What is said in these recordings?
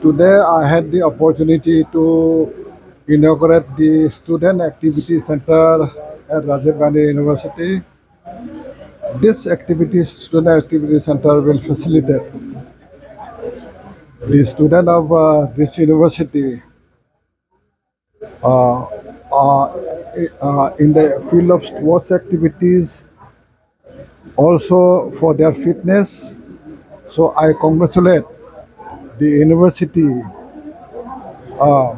Today I had the opportunity to inaugurate the Student Activity Center at Rajiv Gandhi University. This Student Activity Center will facilitate the student of this university uh, uh, in the field of sports activities, also for their fitness. So I congratulate the university uh,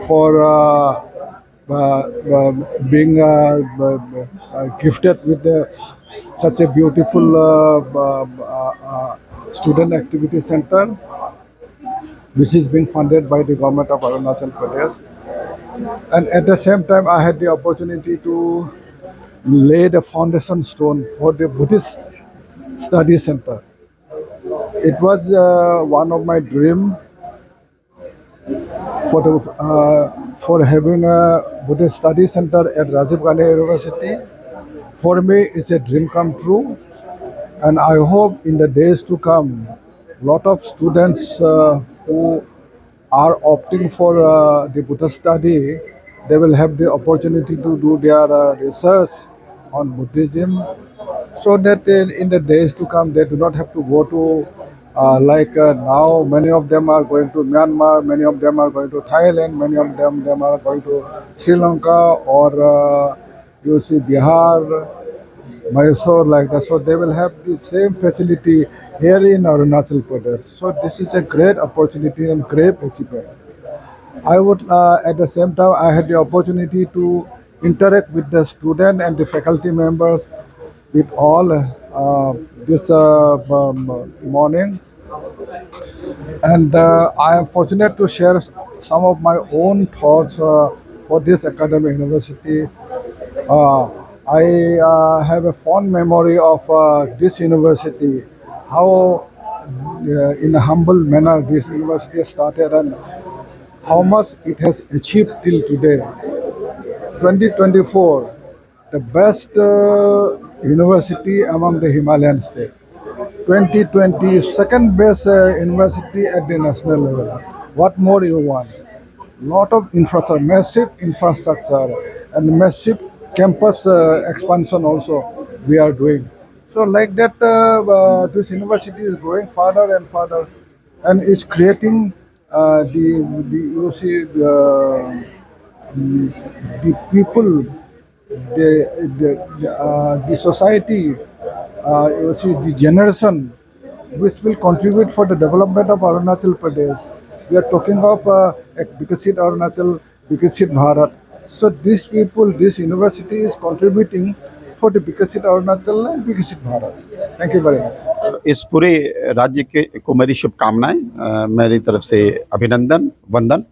for being gifted with such a beautiful student activity center, which is being funded by the government of Arunachal Pradesh. And at the same time, I had the opportunity to lay the foundation stone for the Buddhist study center. It was one of my dream for having a Buddhist study center at Rajiv Gandhi University. For me, it's a dream come true, and I hope in the days to come, lot of students who are opting for the Buddhist study, they will have the opportunity to do their research on Buddhism, so that in the days to come they do not have to go to now many of them are going to Myanmar, many of them are going to Thailand, many of them are going to Sri Lanka or you see Bihar, Mysore, like that. So they will have the same facility here in Arunachal Pradesh. So this is a great opportunity and great achievement. I would, at the same time, I had the opportunity to interact with the student and the faculty members with all this morning, and I am fortunate to share some of my own thoughts for this academic university. Uh, I have a fond memory of this university, how in a humble manner this university started and how much it has achieved till today. 2024, the best university among the Himalayan state. 2020, second best university at the national level. What more you want? Lot of infrastructure, massive infrastructure, and massive campus expansion also we are doing. So like that, this university is growing further and further, and is creating the you see the people, the society, you see the generation which will contribute for the development of Arunachal Pradesh. We are talking of Vikasit Arunachal, Vikasit Bharat. So these people, this university is contributing for the Vikasit Arunachal and Vikasit Bharat. Thank you very much. इस पूरे राज्य के को मेरी शुभकामनाएं, मेरी तरफ से अभिनंदन वंदन।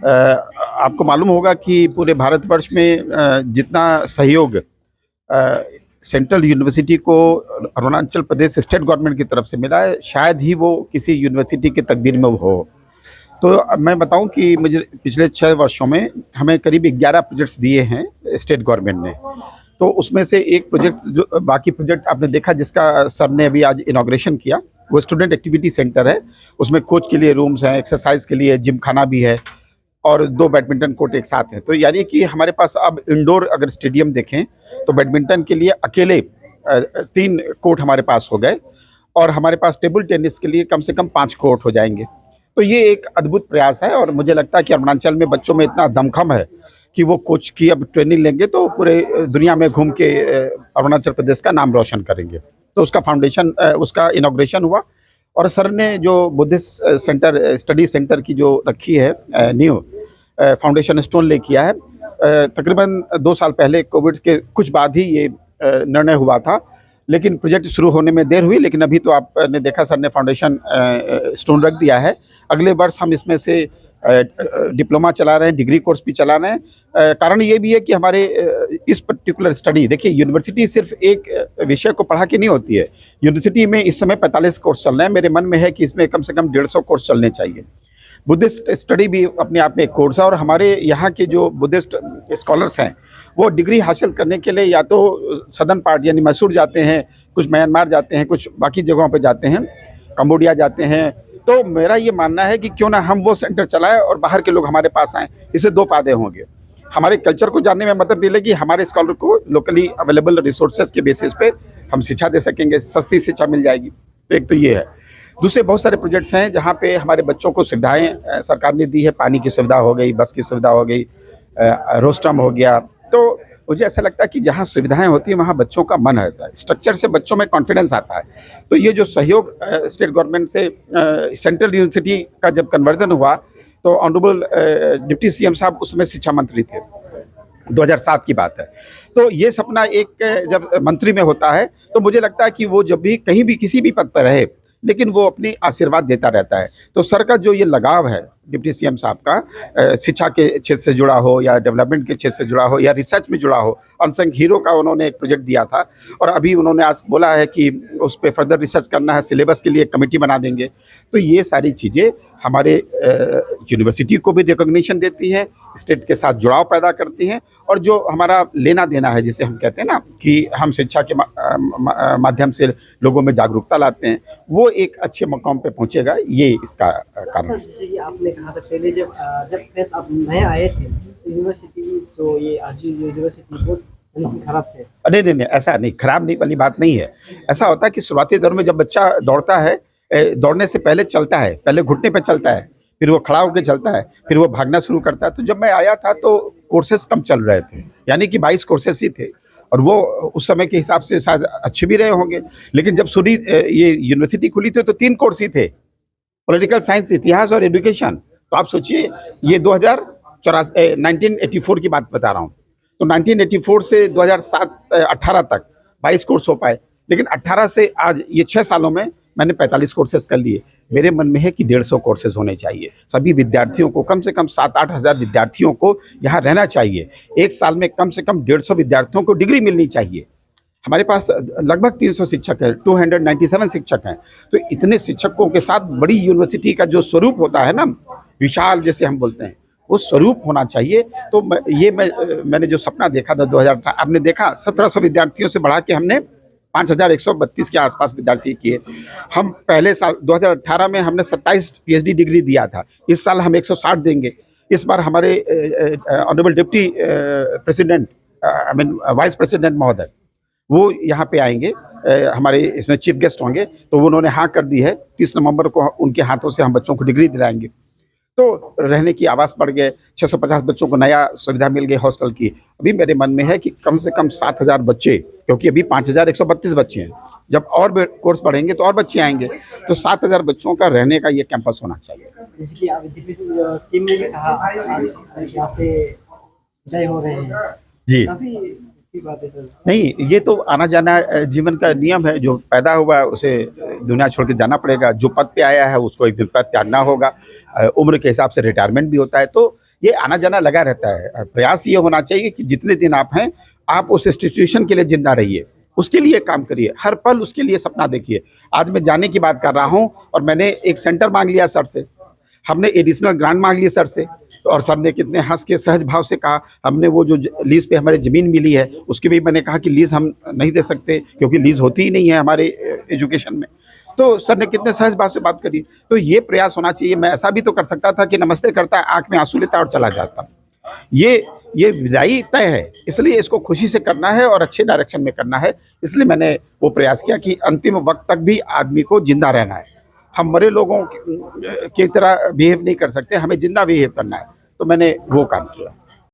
आपको मालूम होगा कि पूरे भारतवर्ष में जितना सहयोग सेंट्रल यूनिवर्सिटी को अरुणाचल प्रदेश स्टेट गवर्नमेंट की तरफ से मिला है, शायद ही वो किसी यूनिवर्सिटी की तकदीर में हो। तो मैं बताऊं कि मुझे पिछले 6 वर्षों में हमें करीब 11 प्रोजेक्ट्स दिए हैं स्टेट गवर्नमेंट ने। तो उसमें से एक प्रोजेक्ट, जो बाकी प्रोजेक्ट आपने देखा जिसका सर ने अभी आज इनॉग्रेशन किया, वो स्टूडेंट एक्टिविटी सेंटर है। उसमें कोच के लिए रूम्स हैं, एक्सरसाइज के लिए जिम खाना भी है और 2 बैडमिंटन कोर्ट एक साथ हैं। तो यानी कि हमारे पास अब इंडोर अगर स्टेडियम देखें तो बैडमिंटन के लिए अकेले 3 कोर्ट हमारे पास हो गए और हमारे पास टेबल टेनिस के लिए कम से कम 5 कोर्ट हो जाएंगे। तो ये एक अद्भुत प्रयास है और मुझे लगता है कि अरुणाचल में बच्चों में इतना दमखम है कि वो कोच की अब ट्रेनिंग लेंगे तो पूरे दुनिया में घूम के अरुणाचल प्रदेश का नाम रोशन करेंगे। तो उसका फाउंडेशन, उसका इनॉग्रेशन हुआ और सर ने जो बुद्धिस्ट सेंटर, स्टडी सेंटर की जो रखी है न्यू फाउंडेशन स्टोन ले किया है। तकरीबन 2 साल पहले कोविड के कुछ बाद ही ये निर्णय हुआ था, लेकिन प्रोजेक्ट शुरू होने में देर हुई। लेकिन अभी तो आपने देखा सर ने फाउंडेशन स्टोन रख दिया है। अगले वर्ष हम इसमें से डिप्लोमा चला रहे हैं, डिग्री कोर्स भी चला रहे हैं। कारण ये भी है कि हमारे इस पर्टिकुलर स्टडी, देखिए यूनिवर्सिटी सिर्फ एक विषय को पढ़ा के नहीं होती है। यूनिवर्सिटी में इस समय 45 कोर्स चल रहे हैं। मेरे मन में है कि इसमें कम से कम 150 कोर्स चलने चाहिए। बुद्धिस्ट स्टडी भी अपने आप में एक कोर्स है और हमारे यहाँ के जो बुद्धिस्ट स्कॉलर्स हैं वो डिग्री हासिल करने के लिए या तो सदर्न पार्ट यानी मैसूर जाते हैं, कुछ म्यांमार जाते हैं, कुछ बाकी जगहों पर जाते हैं, कंबोडिया जाते हैं, तो मेरा ये मानना है कि क्यों ना हम वो सेंटर चलाएं और बाहर के लोग हमारे पास आएँ। इससे दो फायदे होंगे, हमारे कल्चर को जानने में मदद मिलेगी, हमारे स्कॉलर को लोकली अवेलेबल रिसोर्सेज के बेसिस पे हम शिक्षा दे सकेंगे, सस्ती शिक्षा मिल जाएगी। तो एक तो ये है। दूसरे बहुत सारे प्रोजेक्ट्स हैं जहाँ पे हमारे बच्चों को सुविधाएं सरकार ने दी है, पानी की सुविधा हो गई, बस की सुविधा हो गई, रोस्टम हो गया। तो मुझे ऐसा लगता है कि जहाँ सुविधाएं होती हैं वहाँ बच्चों का मन रहता है, स्ट्रक्चर से बच्चों में कॉन्फिडेंस आता है। तो ये जो सहयोग स्टेट गवर्नमेंट से सेंट्रल यूनिवर्सिटी का जब कन्वर्जन हुआ तो ऑनरेबल डिप्टी सीएम साहब उसमें शिक्षा मंत्री थे, 2007 की बात है। तो ये सपना एक जब मंत्री में होता है तो मुझे लगता है कि वो जब भी कहीं भी किसी भी पद पर रहे लेकिन वो अपनी आशीर्वाद देता रहता है। तो सर का जो ये लगाव है डिप्टी सीएम साहब का, शिक्षा के क्षेत्र से जुड़ा हो या डेवलपमेंट के क्षेत्र से जुड़ा हो या रिसर्च में जुड़ा हो, अनसंग हीरो का उन्होंने एक प्रोजेक्ट दिया था और अभी उन्होंने आज बोला है कि उस पर फर्दर रिसर्च करना है, सिलेबस के लिए एक कमेटी बना देंगे। तो ये सारी चीज़ें हमारे यूनिवर्सिटी को भी रिकॉग्निशन देती हैं, स्टेट के साथ जुड़ाव पैदा करती हैं और जो हमारा लेना देना है जिसे हम कहते हैं ना कि हम शिक्षा के माध्यम से लोगों में जागरूकता लाते हैं, वो एक अच्छे मकाम पे पहुंचेगा, ये इसका कारण है। जैसे कि आपने कहा था पहले जब प्रेस आप नए आए थे तो यूनिवर्सिटी जो ये आज यूनिवर्सिटी बहुत कंडीशन खराब थे। नहीं, ऐसा नहीं, खराब नहीं वाली बात नहीं है। ऐसा होता है कि शुरुआती दौर में जब बच्चा दौड़ता है, दौड़ने से पहले चलता है, पहले घुटने पे चलता है, फिर वो खड़ा होकर चलता है, फिर वो भागना शुरू करता है। तो जब मैं आया था तो कोर्सेज कम चल रहे थे, यानी कि 22 कोर्सेज ही थे और वो उस समय के हिसाब से शायद अच्छे भी रहे होंगे। लेकिन जब ये यूनिवर्सिटी खुली थी तो 3 कोर्स ही थे, पॉलिटिकल साइंस, इतिहास और एजुकेशन। तो आप सोचिए ये 1984 की बात बता रहा हूँ। तो 1984 से 2007-18 तक 22 कोर्स हो पाए, लेकिन 18 से आज ये 6 सालों में मैंने 45 कोर्सेज कर लिए। मेरे मन में है कि 150 कोर्सेज होने चाहिए। सभी विद्यार्थियों को, कम से कम 7-8 हज़ार विद्यार्थियों को यहाँ रहना चाहिए। एक साल में कम से कम 150 विद्यार्थियों को डिग्री मिलनी चाहिए। हमारे पास लगभग 300 शिक्षक हैं, 297 शिक्षक हैं। तो इतने शिक्षकों के साथ बड़ी यूनिवर्सिटी का जो स्वरूप होता है ना, विशाल जैसे हम बोलते हैं, वो स्वरूप होना चाहिए। तो मैंने जो सपना देखा था 2018, आपने देखा 1700 विद्यार्थियों से बढ़ा के हमने 5132 के आसपास विद्यार्थी किए। हम पहले साल 2018 में हमने 27 पीएचडी डिग्री दिया था, इस साल हम 160 देंगे। इस बार हमारे honourable deputy president vice president महोदय वो यहाँ पे आएंगे, हमारे इसमें चीफ गेस्ट होंगे। तो उन्होंने हाँ कर दी है, 30 नवंबर को उनके हाथों से हम बच्चों को डिग्री दिलाएंगे। तो रहने की आवास बढ़ गए, 650 बच्चों को नया सुविधा मिल गई हॉस्टल की। अभी मेरे मन में है कि कम से कम 7000 बच्चे, क्योंकि अभी 5132 बच्चे हैं, जब और कोर्स बढ़ेंगे तो और बच्चे आएंगे। तो 7000 बच्चों का रहने का ये कैंपस होना चाहिए। जैसे कि आप सीएम ने भी कहा आज यहाँ से विदाई हो रहे हैं, जी काफी बात है सर। नहीं, ये तो आना जाना जीवन का नियम है। जो पैदा हुआ है उसे दुनिया छोड़ के जाना पड़ेगा, जो पद पे आया है उसको एक दिन पद त्यागना होगा। उम्र के हिसाब से रिटायरमेंट भी होता है। तो ये आना जाना लगा रहता है। प्रयास ये होना चाहिए कि जितने दिन आप हैं आप उस इंस्टीट्यूशन के लिए जिंदा रहिए, उसके लिए काम करिए, हर पल उसके लिए सपना देखिए। आज मैं जाने की बात कर रहा हूँ और मैंने एक सेंटर मांग लिया सर से, हमने एडिशनल ग्रांट मांग ली सर से, और सर ने कितने हंस के सहज भाव से कहा। हमने वो जो लीज पे हमारी ज़मीन मिली है उसके भी मैंने कहा कि लीज हम नहीं दे सकते क्योंकि लीज होती ही नहीं है हमारे एजुकेशन में। तो सर ने कितने सहज भाव से बात करी। तो ये प्रयास होना चाहिए। मैं ऐसा भी तो कर सकता था कि नमस्ते करता, आंख में आंसू लेता और चला जाता। ये विदाई तय है, इसलिए इसको खुशी से करना है और अच्छे डायरेक्शन में करना है। इसलिए मैंने वो प्रयास किया कि अंतिम वक्त तक भी आदमी को जिंदा रहना है। हम मरे लोगों की तरह बिहेव नहीं कर सकते, हमें जिंदा बिहेव करना है। तो मैंने वो काम किया।